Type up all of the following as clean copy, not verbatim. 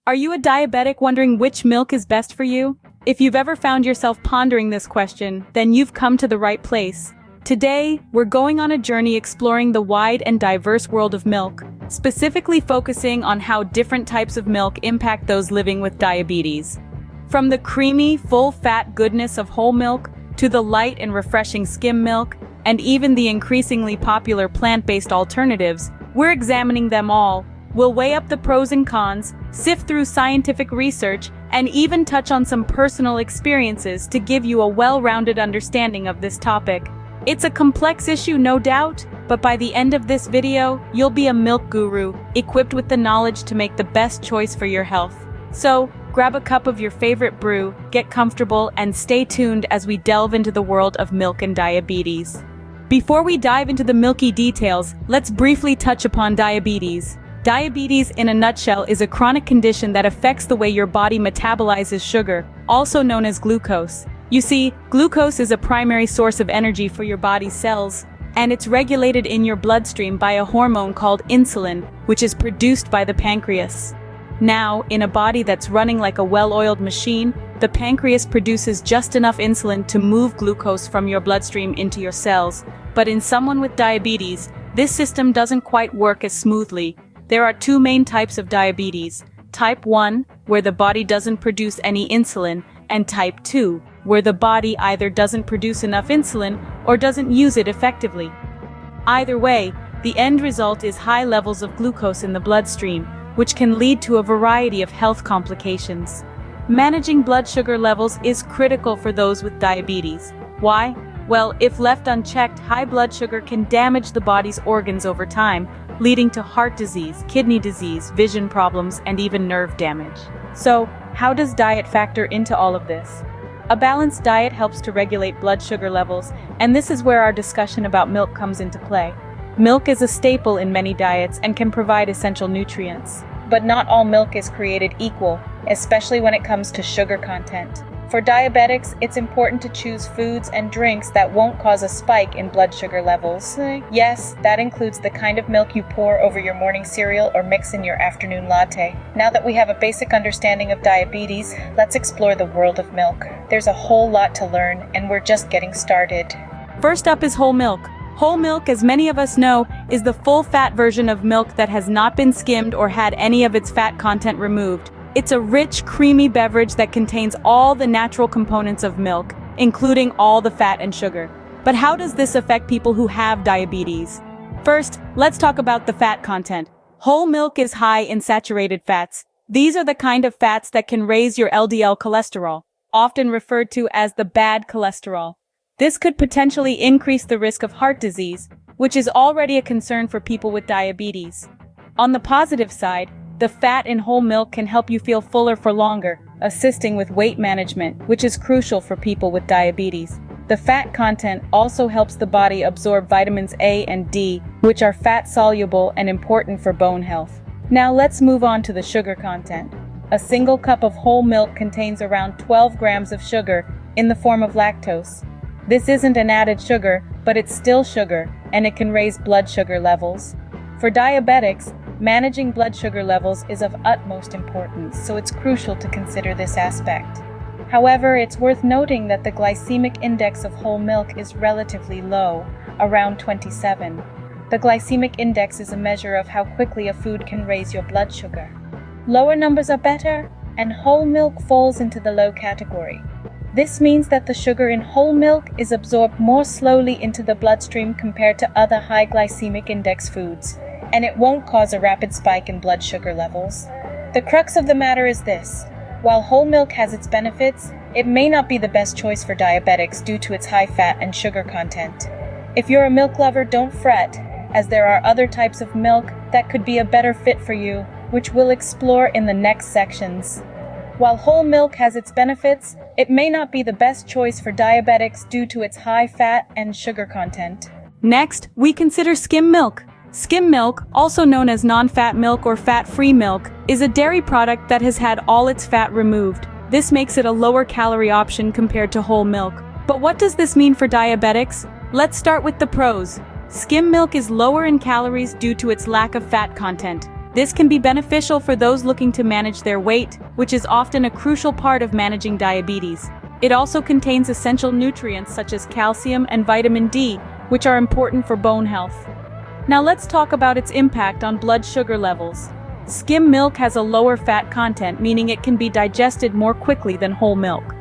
Are you a diabetic wondering which milk is best for you? If you've ever found yourself pondering this question, then you've come to the right place. Today, we're going on a journey exploring the wide and diverse world of milk, specifically focusing on how different types of milk impact those living with diabetes. From the creamy, full-fat goodness of whole milk, to the light and refreshing skim milk, and even the increasingly popular plant-based alternatives, we're examining them all. We'll weigh up the pros and cons, sift through scientific research, and even touch on some personal experiences to give you a well-rounded understanding of this topic. It's a complex issue, no doubt, but by the end of this video, you'll be a milk guru, equipped with the knowledge to make the best choice for your health. So, grab a cup of your favorite brew, get comfortable, and stay tuned as we delve into the world of milk and diabetes. Before we dive into the milky details, let's briefly touch upon diabetes. Diabetes, in a nutshell, is a chronic condition that affects the way your body metabolizes sugar, also known as glucose. You see, glucose is a primary source of energy for your body's cells, and it's regulated in your bloodstream by a hormone called insulin, which is produced by the pancreas. Now, in a body that's running like a well-oiled machine, the pancreas produces just enough insulin to move glucose from your bloodstream into your cells. But in someone with diabetes, this system doesn't quite work as smoothly. There are two main types of diabetes: type 1, where the body doesn't produce any insulin, and type 2, where the body either doesn't produce enough insulin or doesn't use it effectively. Either way, the end result is high levels of glucose in the bloodstream, which can lead to a variety of health complications. Managing blood sugar levels is critical for those with diabetes. Why? Well, if left unchecked, high blood sugar can damage the body's organs over time, leading to heart disease, kidney disease, vision problems, and even nerve damage. So, how does diet factor into all of this? A balanced diet helps to regulate blood sugar levels, and this is where our discussion about milk comes into play. Milk is a staple in many diets and can provide essential nutrients. But not all milk is created equal, especially when it comes to sugar content. For diabetics, it's important to choose foods and drinks that won't cause a spike in blood sugar levels. Yes, that includes the kind of milk you pour over your morning cereal or mix in your afternoon latte. Now that we have a basic understanding of diabetes, let's explore the world of milk. There's a whole lot to learn, and we're just getting started. First up is whole milk. Whole milk, as many of us know, is the full-fat version of milk that has not been skimmed or had any of its fat content removed. It's a rich, creamy beverage that contains all the natural components of milk, including all the fat and sugar. But how does this affect people who have diabetes? First, let's talk about the fat content. Whole milk is high in saturated fats. These are the kind of fats that can raise your LDL cholesterol, often referred to as the bad cholesterol. This could potentially increase the risk of heart disease, which is already a concern for people with diabetes. On the positive side, the fat in whole milk can help you feel fuller for longer, assisting with weight management, which is crucial for people with diabetes. The fat content also helps the body absorb vitamins A and D, which are fat-soluble and important for bone health. Now let's move on to the sugar content. A single cup of whole milk contains around 12 grams of sugar in the form of lactose. This isn't an added sugar, but it's still sugar, and it can raise blood sugar levels. For diabetics, managing blood sugar levels is of utmost importance, so it's crucial to consider this aspect. However, it's worth noting that the glycemic index of whole milk is relatively low, around 27. The glycemic index is a measure of how quickly a food can raise your blood sugar. Lower numbers are better, and whole milk falls into the low category. This means that the sugar in whole milk is absorbed more slowly into the bloodstream compared to other high glycemic index foods, and it won't cause a rapid spike in blood sugar levels. The crux of the matter is this: while whole milk has its benefits, it may not be the best choice for diabetics due to its high fat and sugar content. If you're a milk lover, don't fret, as there are other types of milk that could be a better fit for you, which we'll explore in the next sections. While whole milk has its benefits, it may not be the best choice for diabetics due to its high fat and sugar content. Next, we consider skim milk. Skim milk, also known as non-fat milk or fat-free milk, is a dairy product that has had all its fat removed. This makes it a lower-calorie option compared to whole milk. But what does this mean for diabetics? Let's start with the pros. Skim milk is lower in calories due to its lack of fat content. This can be beneficial for those looking to manage their weight, which is often a crucial part of managing diabetes. It also contains essential nutrients such as calcium and vitamin D, which are important for bone health. Now let's talk about its impact on blood sugar levels. Skim milk has a lower fat content, meaning it can be digested more quickly than whole milk.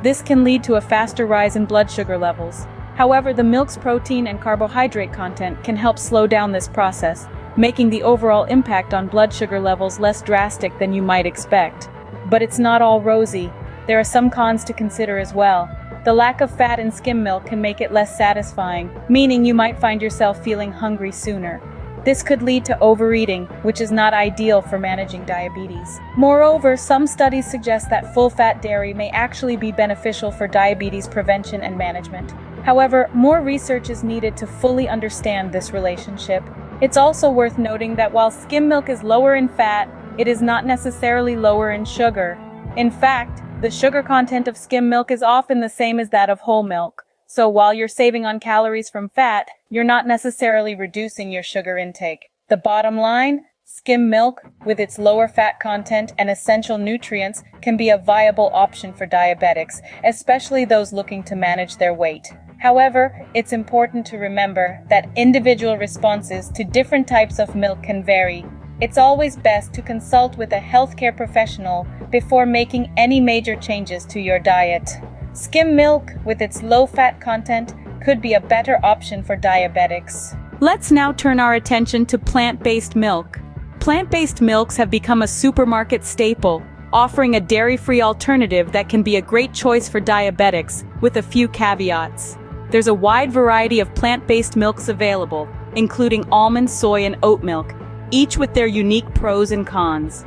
This can lead to a faster rise in blood sugar levels. However, the milk's protein and carbohydrate content can help slow down this process, making the overall impact on blood sugar levels less drastic than you might expect. But it's not all rosy. There are some cons to consider as well. The lack of fat in skim milk can make it less satisfying, meaning you might find yourself feeling hungry sooner. This could lead to overeating, which is not ideal for managing diabetes. Moreover, some studies suggest that full-fat dairy may actually be beneficial for diabetes prevention and management. However, more research is needed to fully understand this relationship. It's also worth noting that while skim milk is lower in fat, it is not necessarily lower in sugar. In fact, the sugar content of skim milk is often the same as that of whole milk. So while you're saving on calories from fat, you're not necessarily reducing your sugar intake. The bottom line, skim milk, with its lower fat content and essential nutrients, can be a viable option for diabetics, especially those looking to manage their weight. However, it's important to remember that individual responses to different types of milk can vary. It's always best to consult with a healthcare professional before making any major changes to your diet. Skim milk, with its low-fat content, could be a better option for diabetics. Let's now turn our attention to plant-based milk. Plant-based milks have become a supermarket staple, offering a dairy-free alternative that can be a great choice for diabetics, with a few caveats. There's a wide variety of plant-based milks available, including almond, soy, and oat milk, each with their unique pros and cons.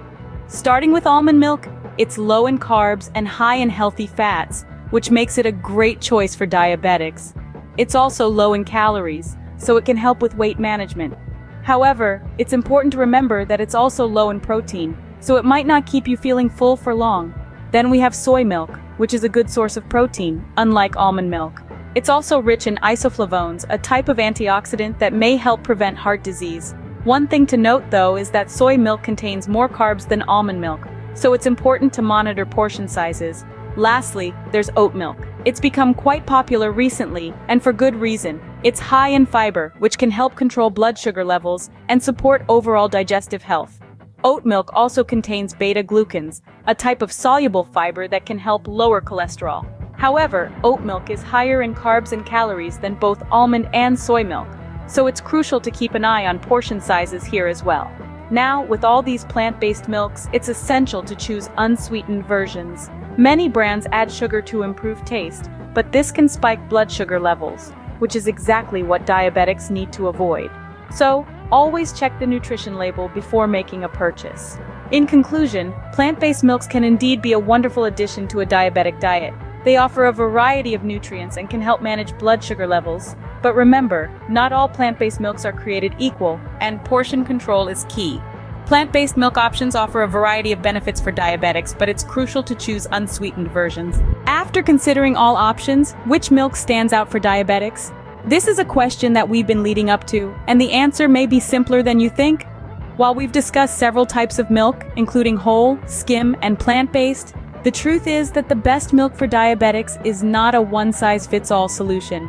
Starting with almond milk, it's low in carbs and high in healthy fats, which makes it a great choice for diabetics. It's also low in calories, so it can help with weight management. However, it's important to remember that it's also low in protein, so it might not keep you feeling full for long. Then we have soy milk, which is a good source of protein, unlike almond milk. It's also rich in isoflavones, a type of antioxidant that may help prevent heart disease. One thing to note, though, is that soy milk contains more carbs than almond milk, so it's important to monitor portion sizes. Lastly, there's oat milk. It's become quite popular recently, and for good reason. It's high in fiber, which can help control blood sugar levels and support overall digestive health. Oat milk also contains beta-glucans, a type of soluble fiber that can help lower cholesterol. However, oat milk is higher in carbs and calories than both almond and soy milk, so it's crucial to keep an eye on portion sizes here as well. Now, with all these plant-based milks, it's essential to choose unsweetened versions. Many brands add sugar to improve taste, but this can spike blood sugar levels, which is exactly what diabetics need to avoid. So, always check the nutrition label before making a purchase. In conclusion, plant-based milks can indeed be a wonderful addition to a diabetic diet. They offer a variety of nutrients and can help manage blood sugar levels. But remember, not all plant-based milks are created equal, and portion control is key. Plant-based milk options offer a variety of benefits for diabetics, but it's crucial to choose unsweetened versions. After considering all options, which milk stands out for diabetics? This is a question that we've been leading up to, and the answer may be simpler than you think. While we've discussed several types of milk, including whole, skim, and plant-based, the truth is that the best milk for diabetics is not a one-size-fits-all solution.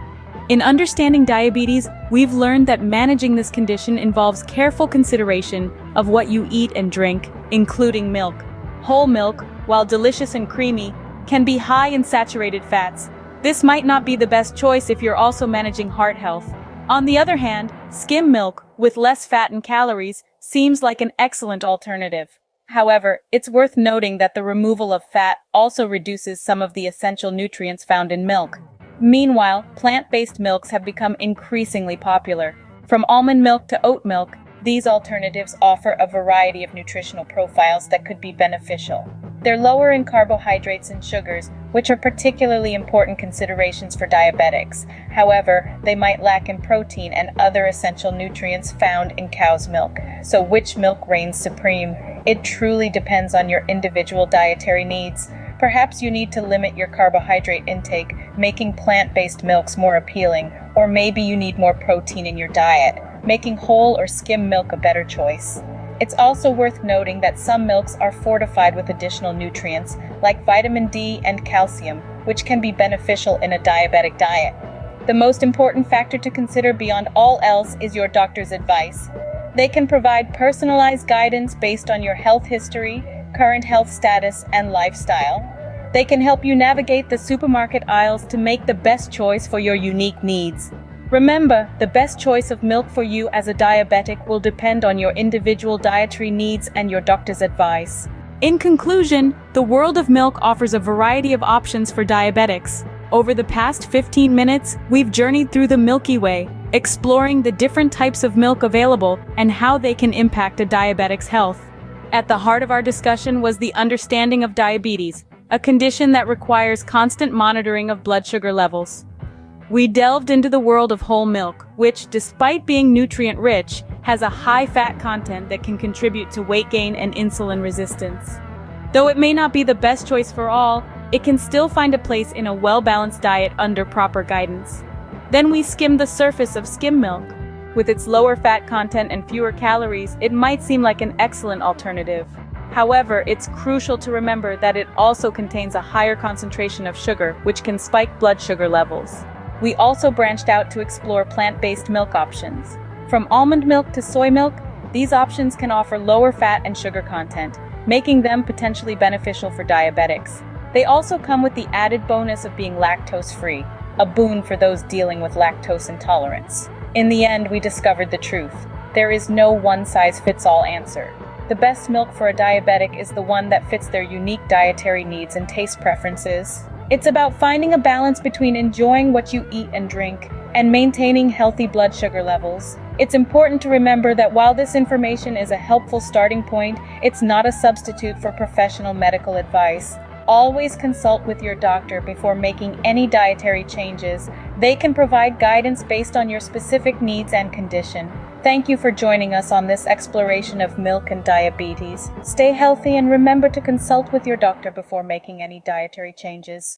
In understanding diabetes, we've learned that managing this condition involves careful consideration of what you eat and drink, including milk. Whole milk, while delicious and creamy, can be high in saturated fats. This might not be the best choice if you're also managing heart health. On the other hand, skim milk, with less fat and calories, seems like an excellent alternative. However, it's worth noting that the removal of fat also reduces some of the essential nutrients found in milk. Meanwhile, plant-based milks have become increasingly popular. From almond milk to oat milk, these alternatives offer a variety of nutritional profiles that could be beneficial. They're lower in carbohydrates and sugars, which are particularly important considerations for diabetics. However, they might lack in protein and other essential nutrients found in cow's milk. So which milk reigns supreme? It truly depends on your individual dietary needs. Perhaps you need to limit your carbohydrate intake, making plant-based milks more appealing, or maybe you need more protein in your diet, making whole or skim milk a better choice. It's also worth noting that some milks are fortified with additional nutrients, like vitamin D and calcium, which can be beneficial in a diabetic diet. The most important factor to consider beyond all else is your doctor's advice. They can provide personalized guidance based on your health history, current health status, and lifestyle. They can help you navigate the supermarket aisles to make the best choice for your unique needs. Remember, the best choice of milk for you as a diabetic will depend on your individual dietary needs and your doctor's advice. In conclusion, the world of milk offers a variety of options for diabetics. Over the past 15 minutes, we've journeyed through the Milky Way, exploring the different types of milk available and how they can impact a diabetic's health. At the heart of our discussion was the understanding of diabetes, a condition that requires constant monitoring of blood sugar levels. We delved into the world of whole milk, which, despite being nutrient-rich, has a high fat content that can contribute to weight gain and insulin resistance. Though it may not be the best choice for all, it can still find a place in a well-balanced diet under proper guidance. Then we skimmed the surface of skim milk. With its lower fat content and fewer calories, it might seem like an excellent alternative. However, it's crucial to remember that it also contains a higher concentration of sugar, which can spike blood sugar levels. We also branched out to explore plant-based milk options. From almond milk to soy milk, these options can offer lower fat and sugar content, making them potentially beneficial for diabetics. They also come with the added bonus of being lactose-free, a boon for those dealing with lactose intolerance. In the end, we discovered the truth. There is no one-size-fits-all answer. The best milk for a diabetic is the one that fits their unique dietary needs and taste preferences. It's about finding a balance between enjoying what you eat and drink and maintaining healthy blood sugar levels. It's important to remember that while this information is a helpful starting point, it's not a substitute for professional medical advice. Always consult with your doctor before making any dietary changes. They can provide guidance based on your specific needs and condition. Thank you for joining us on this exploration of milk and diabetes. Stay healthy and remember to consult with your doctor before making any dietary changes.